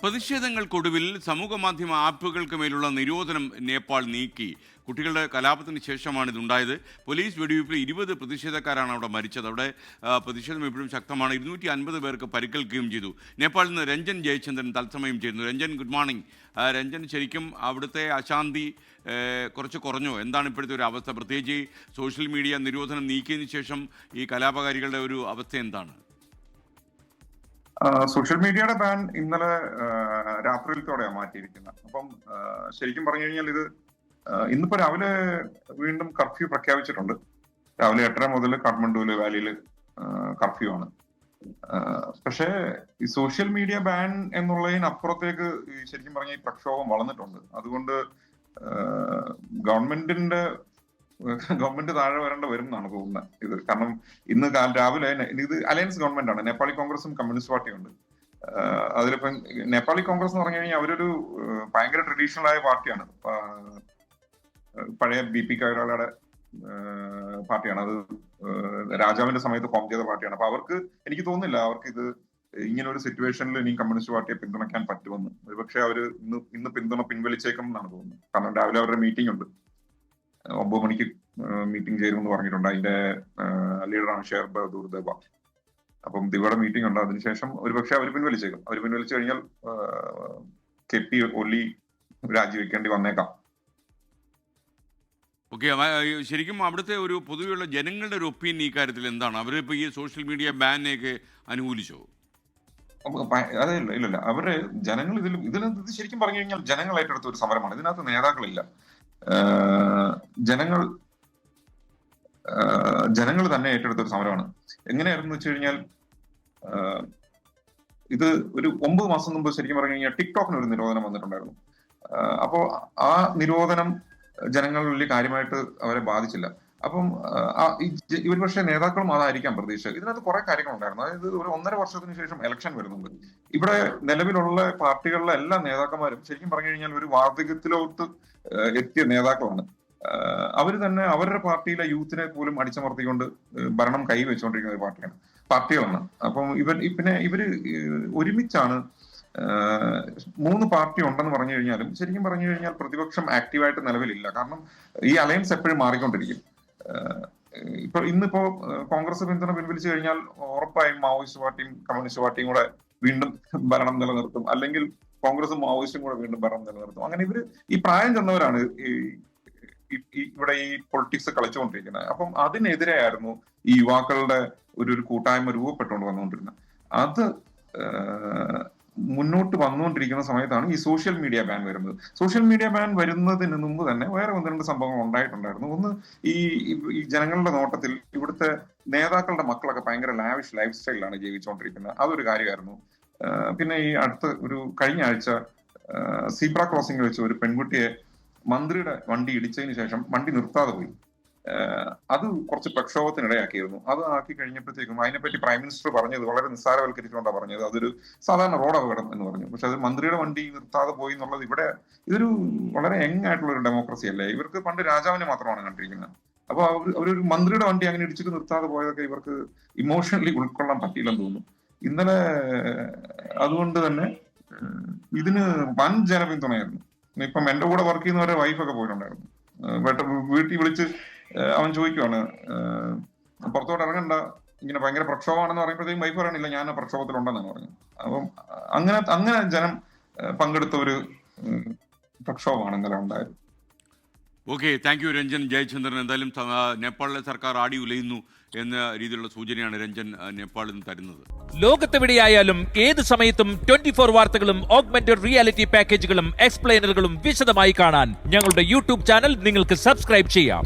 പ്രതിഷേധങ്ങൾക്കൊടുവിൽ സമൂഹമാധ്യമ ആപ്പുകൾക്ക് മേലുള്ള നിരോധനം നേപ്പാൾ നീക്കി. കുട്ടികളുടെ കലാപത്തിന് ശേഷമാണ് ഇതുണ്ടായത്. പോലീസ് വെടിവയ്പിൽ 20 പ്രതിഷേധക്കാരാണ് അവിടെ മരിച്ചത്. അവിടെ പ്രതിഷേധം ഇപ്പോഴും ശക്തമാണ്. 250 പേർക്ക് പരിക്കേൽക്കുകയും ചെയ്തു. നേപ്പാളിൽ നിന്ന് രഞ്ജൻ ജയചന്ദ്രൻ തത്സമയം ചേരുന്നു. Ranjan, good morning. രഞ്ജൻ, ശരിക്കും അവിടുത്തെ അശാന്തി കുറച്ച് കുറഞ്ഞോ? എന്താണ് ഇപ്പോഴത്തെ ഒരു അവസ്ഥ? പ്രത്യേകിച്ച് സോഷ്യൽ മീഡിയ നിരോധനം നീക്കിയതിന് ശേഷം ഈ കലാപകാരികളുടെ ഒരു അവസ്ഥ എന്താണ്? സോഷ്യൽ മീഡിയയുടെ ബാൻ ഇന്നലെ രാത്രിയിലത്തോടെയാണ് മാറ്റിയിരിക്കുന്നത്. അപ്പം ശരിക്കും പറഞ്ഞു കഴിഞ്ഞാൽ ഇത് ഇന്നിപ്പോ രാവിലെ വീണ്ടും കർഫ്യൂ പ്രഖ്യാപിച്ചിട്ടുണ്ട്. രാവിലെ 8:30 മുതൽ കാഠ്മണ്ഡുവില് വാലിയില് കർഫ്യൂ ആണ്. പക്ഷേ ഈ സോഷ്യൽ മീഡിയ ബാൻ എന്നുള്ളതിനപ്പുറത്തേക്ക് ശരിക്കും പറഞ്ഞ ഈ പ്രക്ഷോഭം വളർന്നിട്ടുണ്ട്. അതുകൊണ്ട് ഗവൺമെന്റ് താഴെ വരേണ്ട വരും എന്നാണ് തോന്നുന്നത് ഇത്. കാരണം ഇന്ന് രാവിലെ ഇത് അലയൻസ് ഗവൺമെന്റ് ആണ്. നേപ്പാളി കോൺഗ്രസും കമ്മ്യൂണിസ്റ്റ് പാർട്ടിയും ഉണ്ട്. അതിലിപ്പം നേപ്പാളി കോൺഗ്രസ് എന്ന് പറഞ്ഞു കഴിഞ്ഞാൽ അവരൊരു ഭയങ്കര ട്രഡീഷണൽ ആയ പാർട്ടിയാണ്. പഴയ BP കൈറാളയുടെ പാർട്ടിയാണ്. അത് രാജാവിന്റെ സമയത്ത് ഫോം ചെയ്ത പാർട്ടിയാണ്. അപ്പൊ അവർക്ക്, എനിക്ക് തോന്നുന്നില്ല അവർക്ക് ഇത് ഇങ്ങനെ ഒരു സിറ്റുവേഷനിൽ ഇനി കമ്മ്യൂണിസ്റ്റ് പാർട്ടിയെ പിന്തുണയ്ക്കാൻ പറ്റുമെന്ന്. ഒരുപക്ഷെ അവര് ഇന്ന് പിന്തുണ പിൻവലിച്ചേക്കും എന്നാണ് തോന്നുന്നത്. കാരണം രാവിലെ അവരുടെ മീറ്റിംഗ് ഉണ്ട്, 9 മണിക്ക് മീറ്റിംഗ് ചേരുമെന്ന് പറഞ്ഞിട്ടുണ്ട്. അതിന്റെ ലീഡറാണ് ഷെയർ ബഹദൂർ ദബ. അപ്പം ദിവയുടെ മീറ്റിംഗ് ഉണ്ട്. അതിനുശേഷം ഒരുപക്ഷെ അവർ പിൻവലിച്ചേക്കും. അവർ പിൻവലിച്ചു കഴിഞ്ഞാൽ KP ഒലി രാജിവെക്കേണ്ടി വന്നേക്കാം. ഓക്കെ, ശരിക്കും അവിടുത്തെ ഒരു പൊതുവെയുള്ള ജനങ്ങളുടെ ഒരു ഒപ്പീനിയൻ ഈ കാര്യത്തിൽ എന്താണ്? അവരിപ്പോൾ ഈ സോഷ്യൽ മീഡിയ ബാനിനെയൊക്കെ അനുകൂലിച്ചോ? അതെ, ഇല്ലല്ല, അവര് ജനങ്ങൾ ഇത് ശരിക്കും പറഞ്ഞു കഴിഞ്ഞാൽ ജനങ്ങൾ ഏറ്റെടുത്ത ഒരു സമരമാണ്. ഇതിനകത്ത് നേതാക്കളില്ല. ജനങ്ങൾ തന്നെ ഏറ്റെടുത്ത ഒരു സമരമാണ്. എങ്ങനെയായിരുന്നു വെച്ച് കഴിഞ്ഞാൽ ഇത് ഒരു 9 മാസം മുമ്പ് ശരിക്കും പറഞ്ഞു കഴിഞ്ഞാൽ ടിക്ടോക്കിന് ഒരു നിരോധനം വന്നിട്ടുണ്ടായിരുന്നു. അപ്പോ ആ നിരോധനം ജനങ്ങളിൽ വലിയ കാര്യമായിട്ട് അവരെ ബാധിച്ചില്ല. അപ്പം ഇവർ പക്ഷേ നേതാക്കളും അതായിരിക്കാം പ്രതീക്ഷ. ഇതിനകത്ത് കുറെ കാര്യങ്ങളുണ്ടായിരുന്നു. അതായത് ഒരു 1.5 വർഷത്തിന് ശേഷം ഇലക്ഷൻ വരുന്നുണ്ട്. ഇവിടെ നിലവിലുള്ള പാർട്ടികളിലെ എല്ലാ നേതാക്കന്മാരും ശരിക്കും പറഞ്ഞു കഴിഞ്ഞാൽ ഒരു വാർദ്ധക്യത്തിലോട്ട് എത്തിയ നേതാക്കളാണ്. അവര് തന്നെ അവരുടെ പാർട്ടിയിലെ യൂത്തിനെ പോലും അടിച്ചമർത്തിക്കൊണ്ട് ഭരണം കൈവച്ചുകൊണ്ടിരിക്കുന്ന ഒരു പാർട്ടികളാണ്. അപ്പം ഇവര് ഒരുമിച്ചാണ് 3 പാർട്ടി ഉണ്ടെന്ന് പറഞ്ഞു കഴിഞ്ഞാലും ശരിക്കും പറഞ്ഞു കഴിഞ്ഞാൽ പ്രതിപക്ഷം ആക്റ്റീവായിട്ട് നിലവിലില്ല. കാരണം ഈ അലയൻസ് എപ്പോഴും മാറിക്കൊണ്ടിരിക്കും. ഇന്നിപ്പോ കോൺഗ്രസ് പിന്തുണ പിൻവലിച്ചു കഴിഞ്ഞാൽ ഉറപ്പായും മാവോയിസ്റ്റ് പാർട്ടിയും കമ്മ്യൂണിസ്റ്റ് പാർട്ടിയും കൂടെ വീണ്ടും ഭരണം നിലനിർത്തും. അല്ലെങ്കിൽ കോൺഗ്രസും മാവോയിസ്റ്റും കൂടെ വീണ്ടും ഭരണം നിലനിർത്തും. അങ്ങനെ ഇവര് ഈ പ്രായം ചെന്നവരാണ് ഇവിടെ ഈ പൊളിറ്റിക്സ് കളിച്ചുകൊണ്ടിരിക്കുന്നത്. അപ്പം അതിനെതിരെയായിരുന്നു ഈ യുവാക്കളുടെ ഒരു കൂട്ടായ്മ രൂപപ്പെട്ടുകൊണ്ട് വന്നുകൊണ്ടിരുന്നത്. അത് മുന്നോട്ട് വന്നുകൊണ്ടിരിക്കുന്ന സമയത്താണ് ഈ സോഷ്യൽ മീഡിയ ബാൻ വരുന്നത്. സോഷ്യൽ മീഡിയ ബാൻ വരുന്നതിന് മുമ്പ് തന്നെ വേറെ 1-2 സംഭവങ്ങൾ ഉണ്ടായിട്ടുണ്ടായിരുന്നു. ഒന്ന്, ഈ ജനങ്ങളുടെ നോട്ടത്തിൽ ഇവിടുത്തെ നേതാക്കളുടെ മക്കളൊക്കെ ഭയങ്കര ലാവിഷ് ലൈഫ് സ്റ്റൈലിലാണ് ജീവിച്ചുകൊണ്ടിരിക്കുന്നത്. അതൊരു കാര്യമായിരുന്നു. പിന്നെ ഈ കഴിഞ്ഞ ആഴ്ച സീബ്ര ക്രോസിംഗ് വെച്ച് ഒരു പെൺകുട്ടിയെ മന്ത്രിയുടെ വണ്ടി ഇടിച്ചതിന് ശേഷം വണ്ടി നിർത്താതെ പോയി. അത് കുറച്ച് പ്രക്ഷോഭത്തിനിടയാക്കിയിരുന്നു. അത് ആക്കി കഴിഞ്ഞപ്പോഴത്തേക്കും അതിനെപ്പറ്റി പ്രൈം മിനിസ്റ്റർ പറഞ്ഞത് വളരെ നിസ്സാരവൽക്കരിച്ചുകൊണ്ടാണ് പറഞ്ഞത്. അതൊരു സാധാരണ റോഡ് അപകടം എന്ന് പറഞ്ഞു. പക്ഷെ അത് മന്ത്രിയുടെ വണ്ടി നിർത്താതെ പോയി എന്നുള്ളത് ഇതൊരു വളരെ യങ് ആയിട്ടുള്ള ഒരു ഡെമോക്രസി അല്ലേ. ഇവർക്ക് പണ്ട് രാജാവിനെ മാത്രമാണ് കണ്ടിരിക്കുന്നത്. അപ്പൊ അവരൊരു മന്ത്രിയുടെ വണ്ടി അങ്ങനെ ഇടിച്ചിട്ട് നിർത്താതെ പോയതൊക്കെ ഇവർക്ക് ഇമോഷണലി ഉൾക്കൊള്ളാൻ പറ്റിയില്ലെന്ന് തോന്നുന്നു ഇന്നലെ. അതുകൊണ്ട് തന്നെ ഇതിന് വൻ ജനപിന്തുണയായിരുന്നു. ഇപ്പം എന്റെ കൂടെ വർക്ക് ചെയ്യുന്നവരെ വൈഫൊക്കെ പോയിട്ടുണ്ടായിരുന്നു. വീട്ടിൽ വിളിച്ച് അവൻ ചോദിക്കുവാണ്, പുറത്തോട്ട് ഇറങ്ങണ്ട, ഇങ്ങനെ ഭയങ്കര പ്രക്ഷോഭമാണെന്ന് പറയുമ്പോഴത്തേക്കും വൈഫ് പറയണില്ല, ഞാൻ ആ പ്രക്ഷോഭത്തിലുണ്ടെന്നാണ് പറഞ്ഞത്. അപ്പം അങ്ങനെ ജനം പങ്കെടുത്ത ഒരു പ്രക്ഷോഭമാണ് ഇന്നലെ ഉണ്ടായത്. Okay, thank you Ranjan Jayachandran. എന്തായാലും നേപ്പാളിലെ സർക്കാർ ആടി ഉലയുന്നു എന്ന രീതിയിലുള്ള സൂചനയാണ് രഞ്ജൻ നേപ്പാളിൽ നിന്ന് തരുന്നത്. ലോകത്തെവിടെയായാലും ഏത് സമയത്തും 24 വാർത്തകളും ഓഗ്മെന്റഡ് റിയാലിറ്റി പാക്കേജുകളും എക്സ്പ്ലെയിനറുകളും വിശദമായി കാണാൻ ഞങ്ങളുടെ യൂട്യൂബ് ചാനൽ നിങ്ങൾക്ക് സബ്സ്ക്രൈബ് ചെയ്യാം.